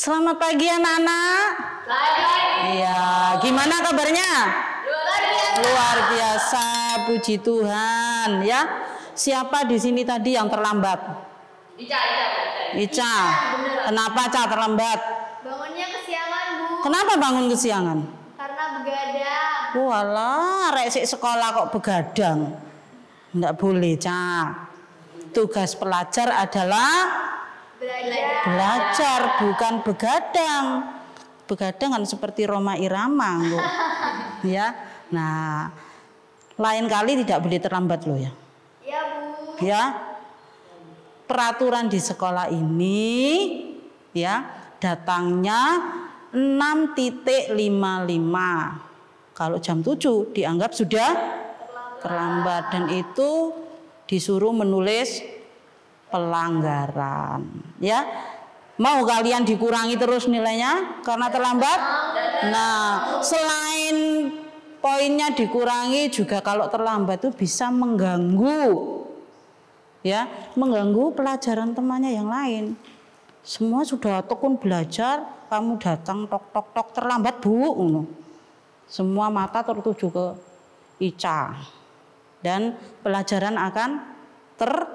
Selamat pagi anak-anak. Iya, gimana kabarnya? Luar biasa, puji Tuhan ya. Siapa di sini tadi yang terlambat? Ica. Kenapa Ca terlambat? Bangunnya kesiangan, Bu. Kenapa bangun kesiangan? Karena begadang. Walah, rek sik sekolah kok begadang. Enggak boleh, Ca. Tugas pelajar adalah belajar, bukan begadang. Begadang kan seperti Roma Irama, Bu. Ya. Nah, lain kali tidak boleh terlambat loh ya. Iya, Bu. Ya. Peraturan di sekolah ini ya, datangnya 6.55. Kalau jam 7 dianggap sudah terlambat dan itu disuruh menulis pelanggaran ya. Mau kalian dikurangi terus nilainya karena terlambat? Nah, selain poinnya dikurangi juga kalau terlambat itu bisa mengganggu ya, mengganggu pelajaran temannya yang lain. Semua sudah tekun belajar, kamu datang tok tok tok terlambat, Bu. Semua mata tertuju ke Ica dan pelajaran akan terganggu.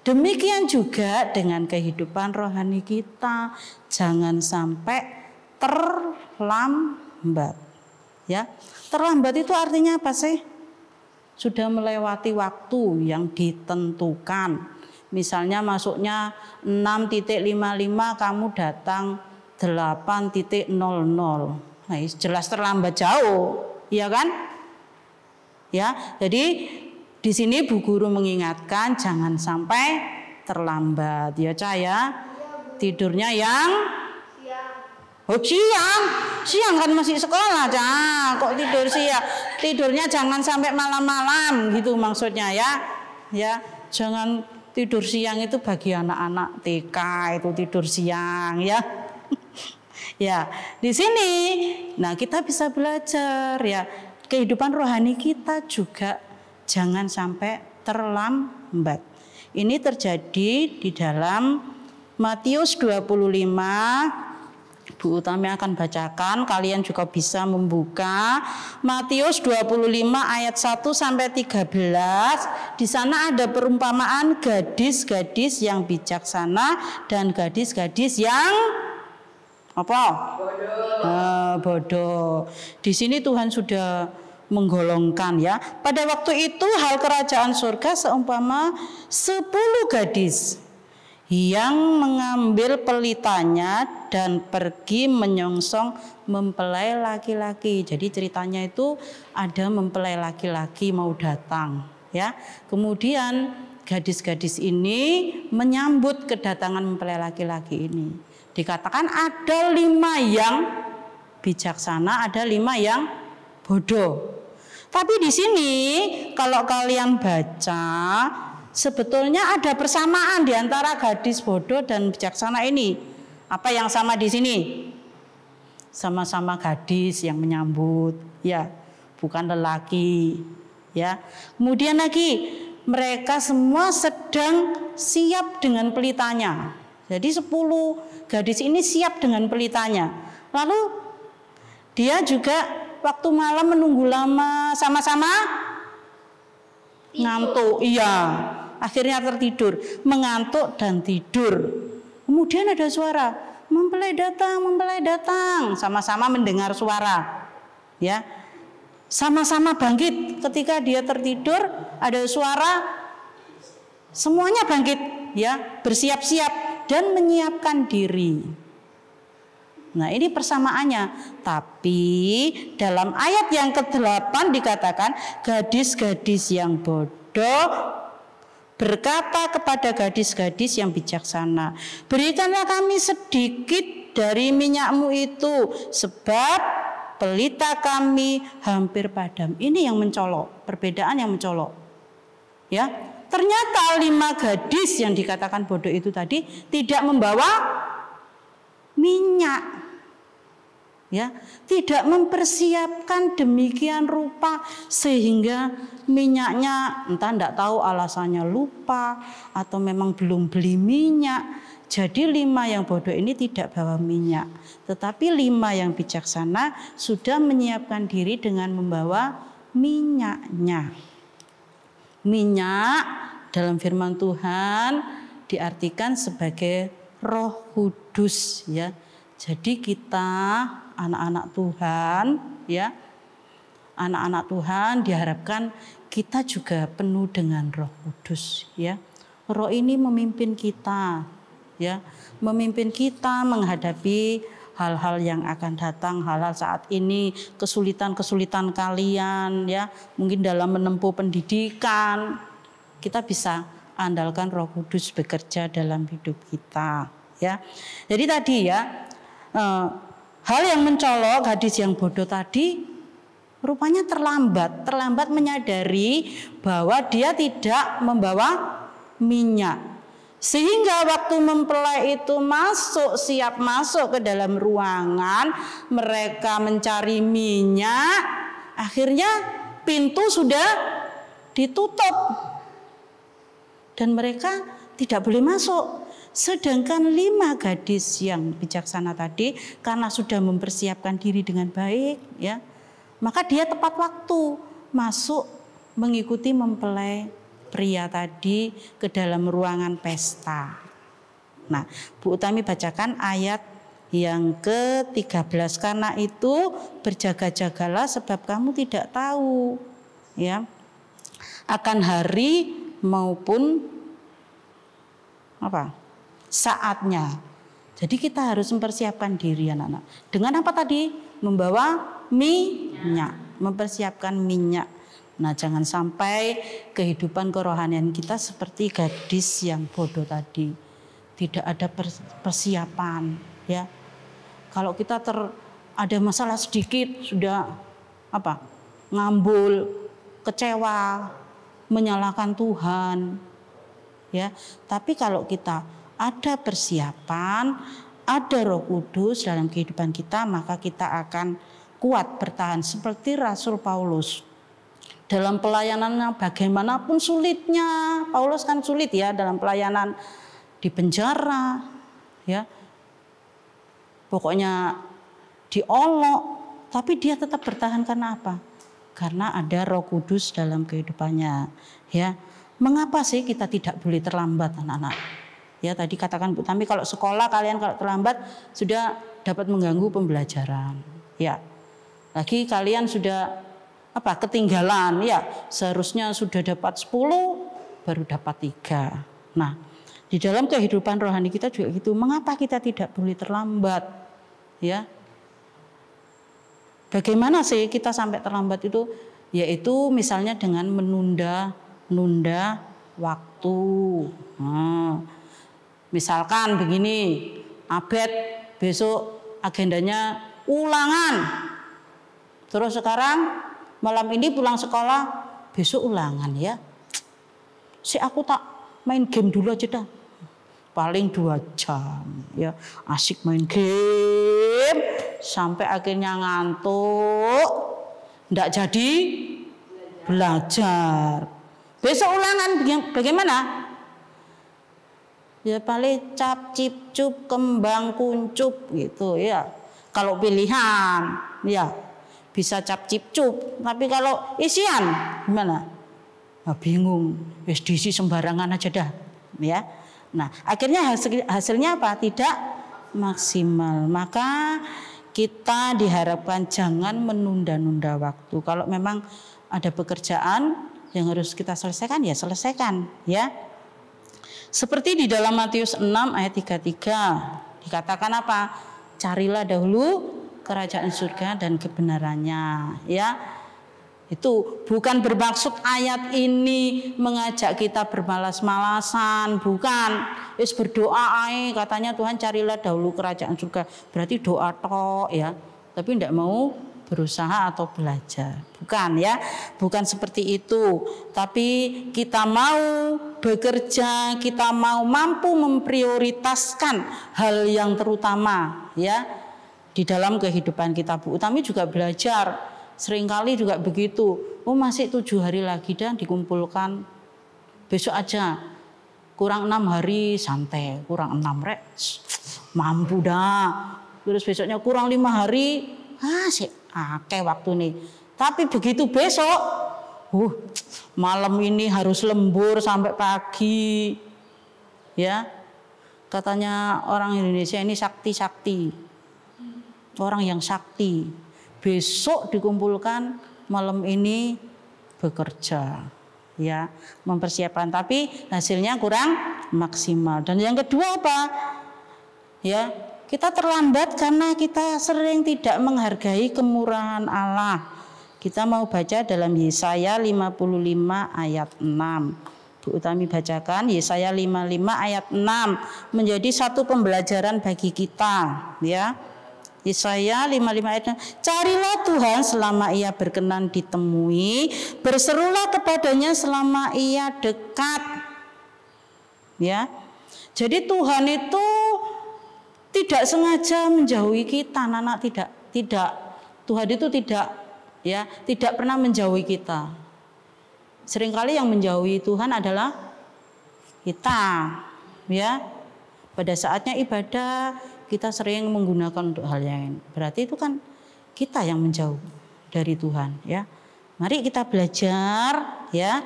Demikian juga dengan kehidupan rohani kita, jangan sampai terlambat. Ya, terlambat itu artinya apa sih? Sudah melewati waktu yang ditentukan. Misalnya masuknya 6.55, kamu datang 8.00. Nah, jelas terlambat jauh, iya kan? Ya, jadi di sini Bu Guru mengingatkan jangan sampai terlambat ya, Ca ya. Tidurnya yang siang kan masih sekolah, Ca. Kok tidur siang? Tidurnya jangan sampai malam-malam gitu maksudnya ya. Ya, jangan tidur siang itu bagi anak-anak TK itu tidur siang ya. Ya, di sini nah kita bisa belajar ya. Kehidupan rohani kita juga jangan sampai terlambat. Ini terjadi di dalam Matius 25. Bu Utami akan bacakan, kalian juga bisa membuka Matius 25 ayat 1 sampai 13. Di sana ada perumpamaan gadis-gadis yang bijaksana dan gadis-gadis yang apa? Bodoh. Di sini Tuhan sudah menggolongkan ya. Pada waktu itu hal kerajaan surga seumpama 10 gadis yang mengambil pelitanya dan pergi menyongsong mempelai laki-laki. Jadi ceritanya itu ada mempelai laki-laki mau datang ya. Kemudian gadis-gadis ini menyambut kedatangan mempelai laki-laki ini. Dikatakan ada 5 yang bijaksana, ada 5 yang bodoh. Tapi di sini kalau kalian baca sebetulnya ada persamaan di antara gadis bodoh dan bijaksana ini. Apa yang sama di sini? Sama-sama gadis yang menyambut, ya, bukan lelaki, ya. Kemudian lagi mereka semua sedang siap dengan pelitanya. Jadi 10 gadis ini siap dengan pelitanya. Lalu dia juga waktu malam menunggu lama sama-sama ngantuk, iya. Akhirnya tertidur, mengantuk dan tidur. Kemudian ada suara, mempelai datang, sama-sama mendengar suara. Ya. Sama-sama bangkit ketika dia tertidur, ada suara, semuanya bangkit, ya, bersiap-siap dan menyiapkan diri. Nah, ini persamaannya. Tapi dalam ayat yang ke-8 dikatakan gadis-gadis yang bodoh berkata kepada gadis-gadis yang bijaksana, berikanlah kami sedikit dari minyakmu itu, sebab pelita kami hampir padam. Ini yang mencolok, perbedaan yang mencolok. Ya, ternyata 5 gadis yang dikatakan bodoh itu tadi tidak membawa minyak. Ya, tidak mempersiapkan demikian rupa sehingga minyaknya entah tidak tahu alasannya lupa atau memang belum beli minyak Jadi 5 yang bodoh ini tidak bawa minyak, tetapi 5 yang bijaksana sudah menyiapkan diri dengan membawa minyaknya. Minyak dalam firman Tuhan diartikan sebagai Roh Kudus ya. Jadi kita anak-anak Tuhan ya. Anak-anak Tuhan diharapkan kita juga penuh dengan Roh Kudus ya. Roh ini memimpin kita ya, memimpin kita menghadapi hal-hal yang akan datang, hal-hal saat ini, kesulitan-kesulitan kalian ya, mungkin dalam menempuh pendidikan, kita bisa andalkan Roh Kudus bekerja dalam hidup kita ya. Jadi tadi ya, hal yang mencolok gadis yang bodoh tadi rupanya terlambat menyadari bahwa dia tidak membawa minyak. Sehingga waktu mempelai itu siap masuk ke dalam ruangan, mereka mencari minyak, akhirnya pintu sudah ditutup dan mereka tidak boleh masuk. Sedangkan 5 gadis yang bijaksana tadi karena sudah mempersiapkan diri dengan baik ya, maka dia tepat waktu masuk mengikuti mempelai pria tadi ke dalam ruangan pesta. Nah, Bu Utami bacakan ayat yang ke-13. Karena itu berjaga-jagalah sebab kamu tidak tahu ya akan hari maupun saatnya. Jadi kita harus mempersiapkan diri anak-anak. Dengan apa tadi? Membawa minyak, mempersiapkan minyak. Nah, jangan sampai kehidupan kerohanian kita seperti gadis yang bodoh tadi. Tidak ada persiapan ya. Kalau kita ada masalah sedikit sudah ngambul, kecewa, menyalahkan Tuhan ya. Tapi kalau kita ada persiapan, ada Roh Kudus dalam kehidupan kita, maka kita akan kuat bertahan seperti Rasul Paulus. Dalam pelayanannya bagaimanapun sulitnya, Paulus kan sulit ya dalam pelayanan di penjara ya. Pokoknya diolok, tapi dia tetap bertahan karena apa? Karena ada Roh Kudus dalam kehidupannya ya. Mengapa sih kita tidak boleh terlambat anak-anak? Ya tadi katakan Bu Tami, kalau sekolah kalian kalau terlambat sudah dapat mengganggu pembelajaran ya. Lagi kalian sudah ketinggalan ya, seharusnya sudah dapat 10 baru dapat 3. Nah, di dalam kehidupan rohani kita juga gitu. Mengapa kita tidak boleh terlambat ya? Bagaimana sih kita sampai terlambat itu? Yaitu misalnya dengan menunda waktu. Misalkan begini, Abed besok agendanya ulangan. Terus sekarang malam ini pulang sekolah, besok ulangan ya. Aku tak main game dulu aja dah. Paling 2 jam ya. Asik main game sampai akhirnya ngantuk. Nggak jadi belajar. Besok ulangan bagaimana? Ya paling cap, cip, cup, kembang, kuncup gitu ya. Kalau pilihan ya bisa cap cip cup, tapi kalau isian gimana? Bingung, wis diisi sembarangan aja dah, ya. Nah, akhirnya hasilnya apa? Tidak maksimal. Maka kita diharapkan jangan menunda-nunda waktu. Kalau memang ada pekerjaan yang harus kita selesaikan, ya selesaikan, ya. Seperti di dalam Matius 6 ayat 33 dikatakan apa? Carilah dahulu kerajaan surga dan kebenarannya ya. Itu bukan bermaksud ayat ini mengajak kita bermalas-malasan, bukan. Wis berdoa ae katanya Tuhan carilah dahulu kerajaan surga. Berarti doa tok ya. Tapi tidak mau berusaha atau belajar. Bukan ya. Bukan seperti itu. Tapi kita mau bekerja, kita mau mampu memprioritaskan hal yang terutama ya. Di dalam kehidupan kita. Bu Utami juga belajar, seringkali juga begitu. Masih 7 hari lagi dan dikumpulkan, besok aja. kurang 6 hari santai, kurang 6 rek mampu dah. Terus besoknya kurang 5 hari, sih akeh waktu nih. Tapi begitu besok, malam ini harus lembur sampai pagi. Ya. Katanya orang Indonesia ini sakti-sakti. Orang yang sakti. Besok dikumpulkan, malam ini bekerja. Ya, mempersiapkan, tapi hasilnya kurang maksimal. Dan yang kedua apa? Ya, kita terlambat karena kita sering tidak menghargai kemurahan Allah. Kita mau baca dalam Yesaya 55 ayat 6. Bu Utami bacakan Yesaya 55 ayat 6 menjadi satu pembelajaran bagi kita, ya. Yesaya 55 ayat 6. Carilah Tuhan selama ia berkenan ditemui, berserulah kepadanya selama ia dekat. Ya. Jadi Tuhan itu tidak sengaja menjauhi kita, anak tidak. Tuhan itu tidak pernah menjauhi kita. Seringkali yang menjauhi Tuhan adalah kita, ya. Pada saatnya ibadah kita sering menggunakan untuk hal yang lain. Berarti itu kan kita yang menjauh dari Tuhan, ya. Mari kita belajar, ya.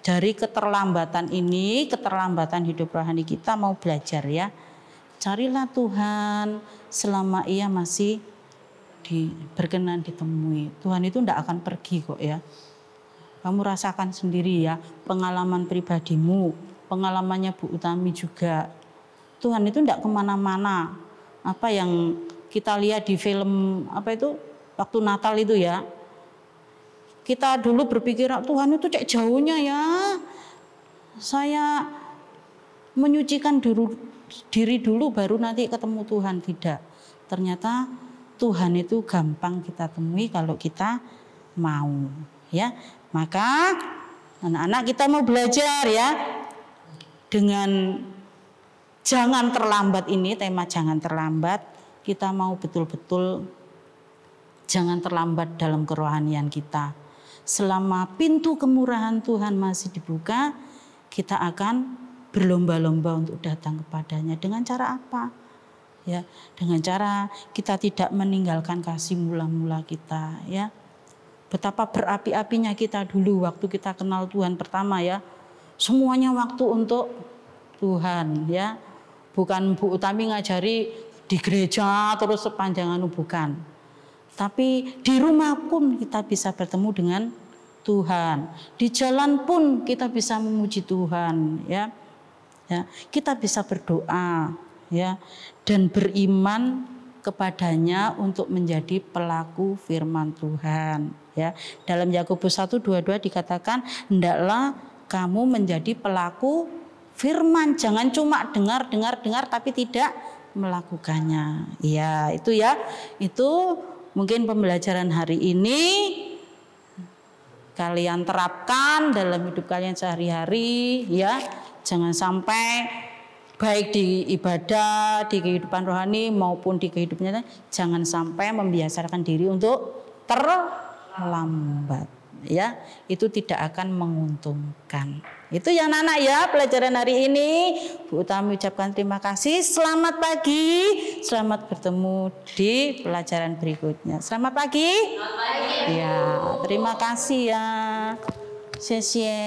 Dari keterlambatan ini, keterlambatan hidup rohani kita mau belajar, ya. Carilah Tuhan selama ia masih berkenan ditemui. Tuhan itu tidak akan pergi kok, ya. Kamu rasakan sendiri, ya, pengalaman pribadimu, pengalamannya Bu Utami juga. Tuhan itu tidak kemana-mana. Apa yang kita lihat di film apa itu waktu Natal itu, ya. Kita dulu berpikir Tuhan itu cek jauhnya, ya. Saya menyucikan diri dulu baru nanti ketemu Tuhan. Tidak. Ternyata Tuhan itu gampang kita temui kalau kita mau, ya. Maka anak-anak kita mau belajar, ya, dengan jangan terlambat ini, tema jangan terlambat. Kita mau betul-betul jangan terlambat dalam kerohanian kita. Selama pintu kemurahan Tuhan masih dibuka, kita akan berlomba-lomba untuk datang kepadanya. Dengan cara apa? Ya, dengan cara kita tidak meninggalkan kasih mula-mula kita, ya. Betapa berapi-apinya kita dulu waktu kita kenal Tuhan pertama, ya. Semuanya waktu untuk Tuhan, ya. Bukan Bu Utami ngajari di gereja terus sepanjang bukan. Tapi di rumah pun kita bisa bertemu dengan Tuhan. Di jalan pun kita bisa memuji Tuhan, ya. Ya, kita bisa berdoa, ya, dan beriman kepadanya untuk menjadi pelaku firman Tuhan, ya. Dalam Yakobus 1:22 dikatakan, hendaklah kamu menjadi pelaku firman, jangan cuma dengar tapi tidak melakukannya. Ya, itu, ya. Itu mungkin pembelajaran hari ini kalian terapkan dalam hidup kalian sehari-hari, ya. Jangan sampai baik di ibadah, di kehidupan rohani maupun di kehidupan nyata, jangan sampai membiasakan diri untuk terlambat, ya. Itu tidak akan menguntungkan. Itu ya anak-anak, ya, pelajaran hari ini. Bu Utami ucapkan terima kasih. Selamat pagi. Selamat bertemu di pelajaran berikutnya. Selamat pagi. Selamat pagi. Ya, terima kasih, ya. Xie xie.